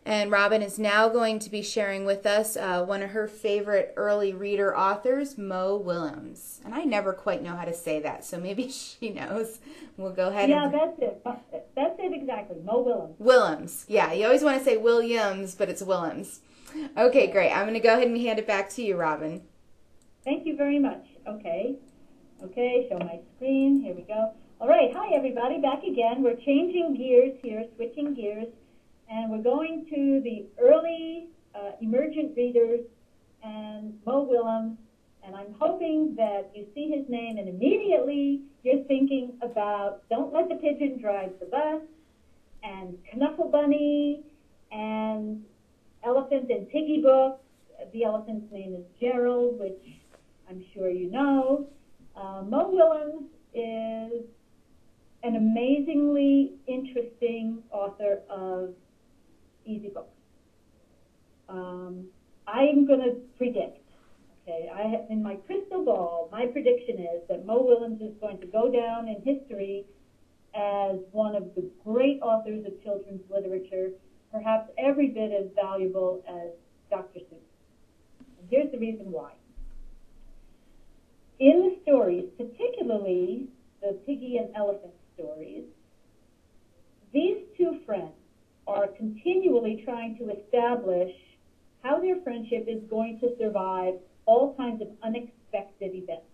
And Robin is now going to be sharing with us one of her favorite early reader authors, Mo Willems. And I never quite know how to say that, so maybe she knows. We'll go ahead and... Yeah, that's it. That's it exactly, Mo Willems. Willems. Yeah, you always want to say Williams, but it's Willems. Okay, great. I'm going to go ahead and hand it back to you, Robin. Thank you very much. Okay, show my screen. Here we go. All right, hi, everybody. Back again. We're changing gears here, switching gears. And we're going to the early emergent readers and Mo Willems, and I'm hoping that you see his name and immediately you're thinking about Don't Let the Pigeon Drive the Bus and Knuffle Bunny and Elephant and Piggy books. The elephant's name is Gerald, which I'm sure you know. Mo Willems is an amazingly interesting author of easy books. I'm going to predict, okay, in my crystal ball, my prediction is that Mo Willems is going to go down in history as one of the great authors of children's literature, perhaps every bit as valuable as Dr. Seuss. And here's the reason why. In the stories, particularly the Piggy and Elephant stories, these two friends are continually trying to establish how their friendship is going to survive all kinds of unexpected events.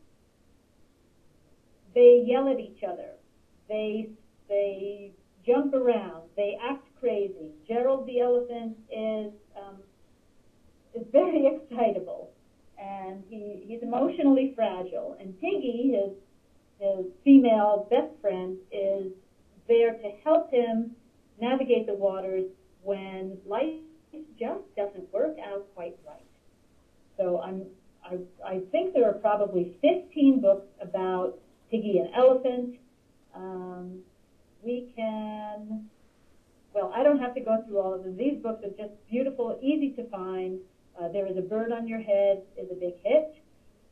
They yell at each other. They jump around. They act crazy. Gerald the elephant is very excitable, and he's emotionally fragile. And Piggy, his female best friend, is there to help him navigate the waters when life just doesn't work out quite right. So I think there are probably 15 books about Piggy and Elephant. I don't have to go through all of them. These books are just beautiful, easy to find. There is a Bird on Your Head is a big hit.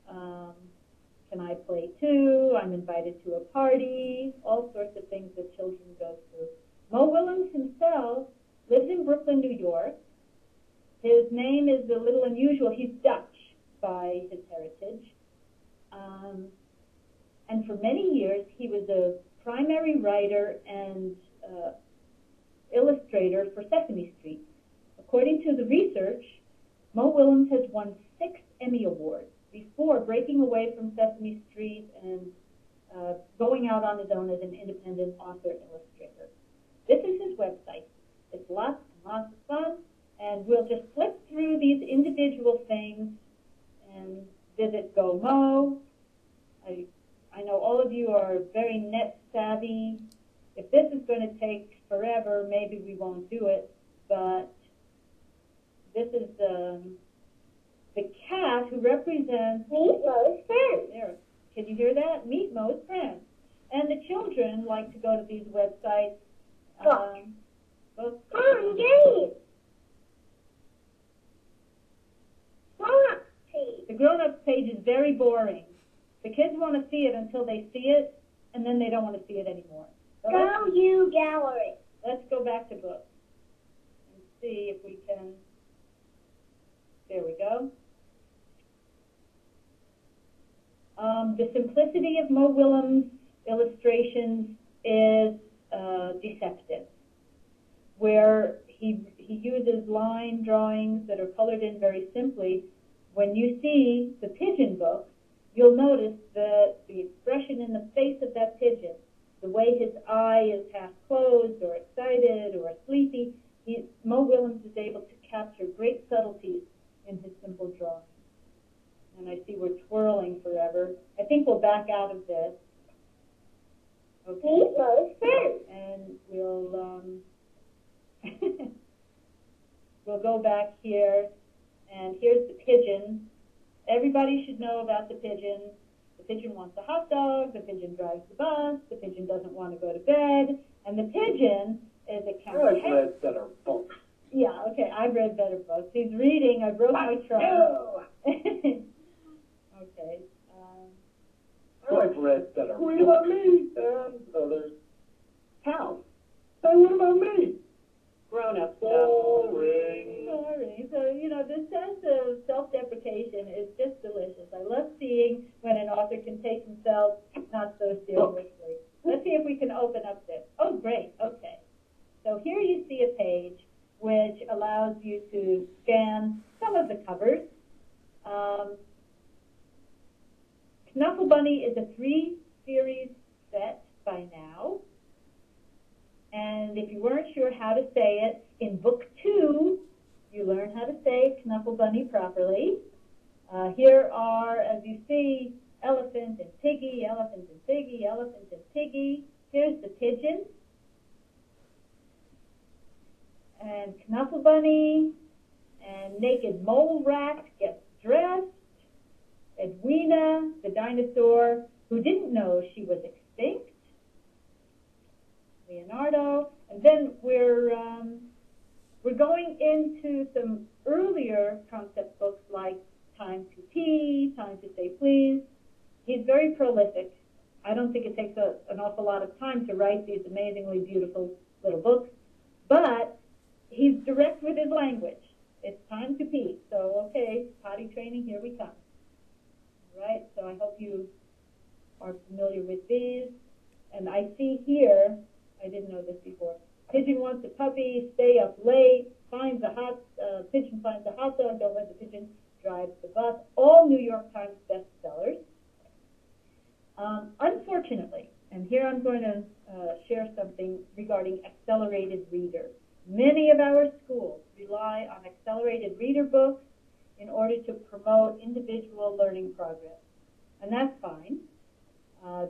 Can I Play Too? I'm Invited to a Party. All sorts of things that children go through. Mo Willems himself lives in Brooklyn, New York. His name is a little unusual. He's Dutch by his heritage. And for many years, he was a primary writer and illustrator for Sesame Street. According to the research, Mo Willems has won 6 Emmy Awards before breaking away from Sesame Street and going out on his own as an independent author-illustrator. This is his website. It's lots and lots of fun, and we'll just flip through these individual things and visit Go Mo. I know all of you are very net savvy. If this is going to take forever, maybe we won't do it, but this is the cat who represents Meet Mo's friends. There. Can you hear that? Meet Mo's friends. And the children like to go to these websites. Games. Grown-up page. The grown-up page is very boring. The kids want to see it until they see it, and then they don't want to see it anymore. So Go You Gallery. Let's go back to books and see if we can. There we go. The simplicity of Mo Willems' illustrations is deceptive, where he uses line drawings that are colored in very simply. When you see the pigeon book, you'll notice that the expression in the face of that pigeon, the way his eye is half closed or excited or sleepy, Mo Willems is able to capture great subtleties in his simple drawing. And I see we're twirling forever. I think we'll back out of this. Okay. And we'll we'll go back here. And here's the pigeon. Everybody should know about the pigeon. The pigeon wants a hot dog. The pigeon drives the bus. The pigeon doesn't want to go to bed. And the pigeon is a I've read better books. Yeah, okay, I've read better books. He's reading. I broke my trunk. Okay. I've read better books. What about me? And others. How? And what about me? Grown-up stuff. Boring. open up this. Oh, great. Okay. So here you see a page which allows you to scan some of the covers. Knuffle Bunny is a 3-series set by now. And if you weren't sure how to say it, in book 2, you learn how to say Knuffle Bunny properly. Here are, as you see, elephant and piggy, elephant and piggy, elephant and piggy. Here's the pigeon. And Knuffle Bunny and naked mole rat gets dressed. Edwina, the dinosaur who didn't know she was extinct. Leonardo. And then we're going into some earlier concept books like Time to Pee, Time to Say Please. He's very prolific. I don't think it takes an awful lot of time to write these amazingly beautiful little books, but he's direct with his language. It's time to pee. So, okay, potty training, here we come. All right, so I hope you are familiar with these. And I see here, I didn't know this before, pigeon wants a puppy, stay up late, pigeon finds a hot dog, don't let the pigeon drive the bus. All New York Times bestsellers. Unfortunately, and here I'm going to share something regarding accelerated reader. Many of our schools rely on accelerated reader books in order to promote individual learning progress. And that's fine.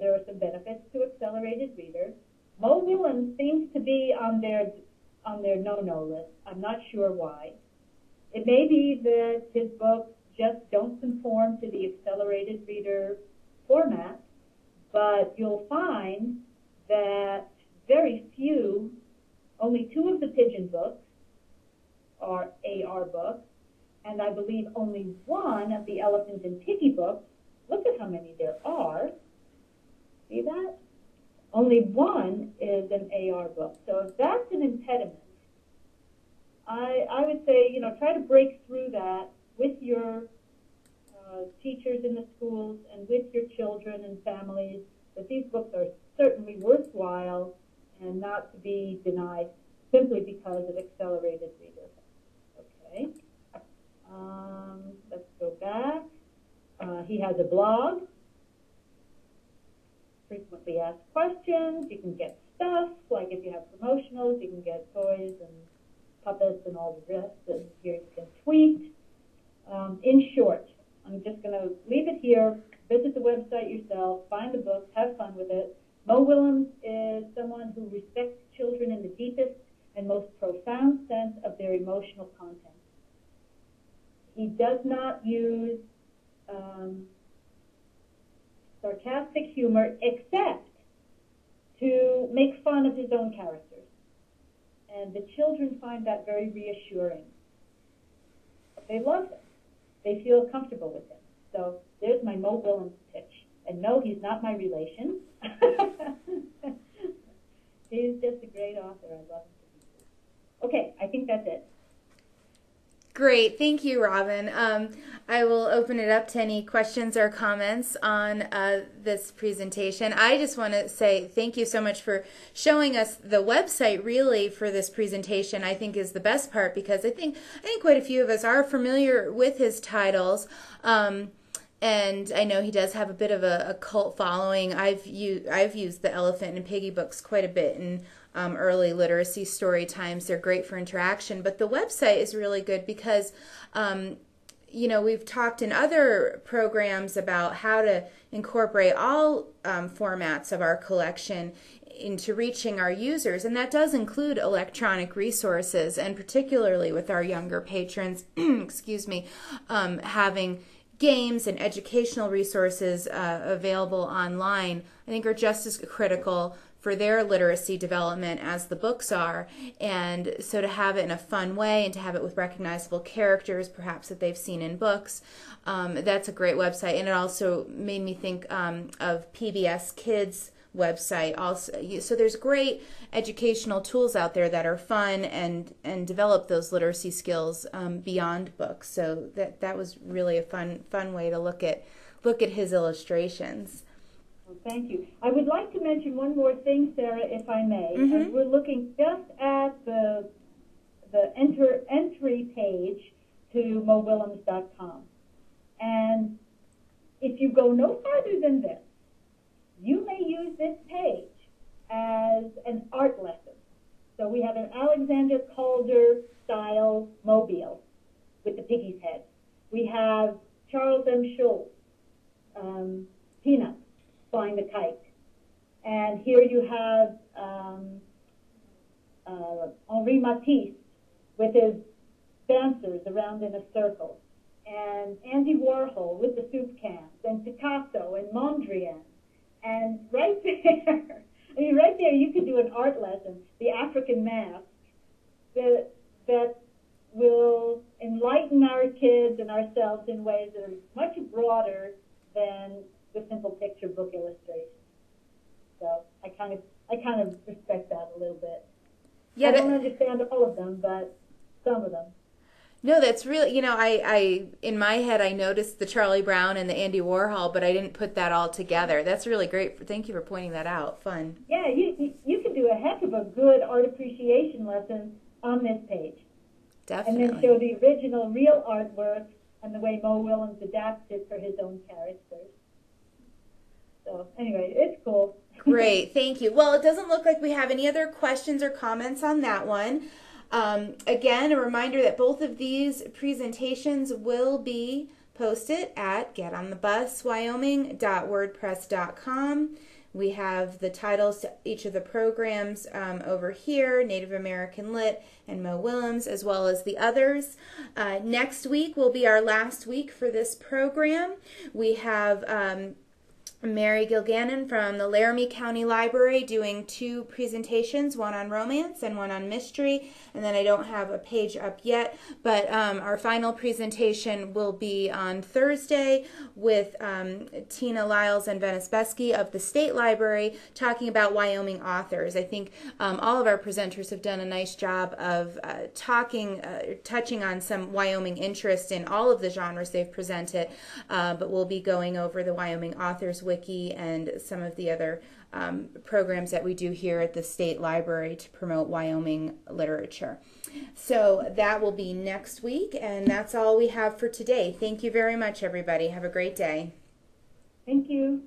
There are some benefits to accelerated readers. Mo Willems seems to be on their no-no list. I'm not sure why. It may be that his books just don't conform to the accelerated reader format, but you'll find that very few, only 2 of the pigeon books are AR books, and I believe only 1 of the elephant and piggy books. Look at how many there are. See that? Only 1 is an AR book. So if that's an impediment, I would say, try to break through that with your teachers in the schools and with your children and families, that these books are certainly worthwhile and not to be denied simply because of accelerated reader. Okay. Let's go back. He has a blog. Frequently asked questions. You can get stuff, like if you have promotionals, you can get toys and puppets and all the rest. And here you can tweet. In short, I'm just going to leave it here. Visit the website yourself. Find the books. Have fun with it. Mo Willems is someone who respects children in the deepest and most profound sense of their emotional content. He does not use sarcastic humor except to make fun of his own characters. And the children find that very reassuring. They love him. They feel comfortable with him. So there's my Mo Willems pitch. And no, he's not my relation. He's just a great author. I love him. Okay, I think that's it. Great. Thank you, Robin. I will open it up to any questions or comments on this presentation. I just want to say thank you so much for showing us the website really for this presentation. I think is the best part because I think quite a few of us are familiar with his titles. And I know he does have a bit of a cult following. I've used the Elephant and Piggy books quite a bit in early literacy story times. They're great for interaction. But the website is really good because, we've talked in other programs about how to incorporate all formats of our collection into reaching our users. And that does include electronic resources, and particularly with our younger patrons, excuse me, having games and educational resources available online, I think are just as critical for their literacy development as the books are. And so to have it in a fun way and to have it with recognizable characters, perhaps that they've seen in books, that's a great website. And it also made me think of PBS Kids website also. So there's great educational tools out there that are fun and develop those literacy skills beyond books. So that was really a fun way to look at his illustrations. Thank you. I would like to mention one more thing, Sarah, if I may. Mm-hmm. We're looking just at the entry page to mowillems.com. And if you go no farther than this, you may use this page as an art lesson. So we have an Alexander Calder style mobile with the piggy's head. We have Charles M. Schulz, Peanuts, flying the kite. And here you have Henri Matisse with his dancers around in a circle. And Andy Warhol with the soup cans. And Picasso and Mondrian. And right there, right there you could do an art lesson, the African mask, that will enlighten our kids and ourselves in ways that are much broader than the simple picture book illustration. So I kind of respect that a little bit. Yeah, I don't understand all of them, but some of them. No, that's really, I in my head I noticed the Charlie Brown and the Andy Warhol, but I didn't put that all together. That's really great. Thank you for pointing that out. Fun. Yeah, you could do a heck of a good art appreciation lesson on this page. Definitely. And then show the original real artwork and the way Mo Willems adapts it for his own characters. So anyway, it's cool. Great, thank you. Well, it doesn't look like we have any other questions or comments on that one. Again, a reminder that both of these presentations will be posted at getonthebuswyoming.wordpress.com. We have the titles to each of the programs over here, Native American Lit and Mo Willems, as well as the others. Next week will be our last week for this program. We have Mary Gilgannon from the Laramie County Library doing 2 presentations, one on romance and one on mystery, and then I don't have a page up yet, but our final presentation will be on Thursday with Tina Lyles and Venice Besky of the State Library talking about Wyoming authors. I think all of our presenters have done a nice job of touching on some Wyoming interest in all of the genres they've presented, but we'll be going over the Wyoming Authors Wiki and some of the other programs that we do here at the State Library to promote Wyoming literature. So that will be next week, and that's all we have for today. Thank you very much, everybody. Have a great day. Thank you.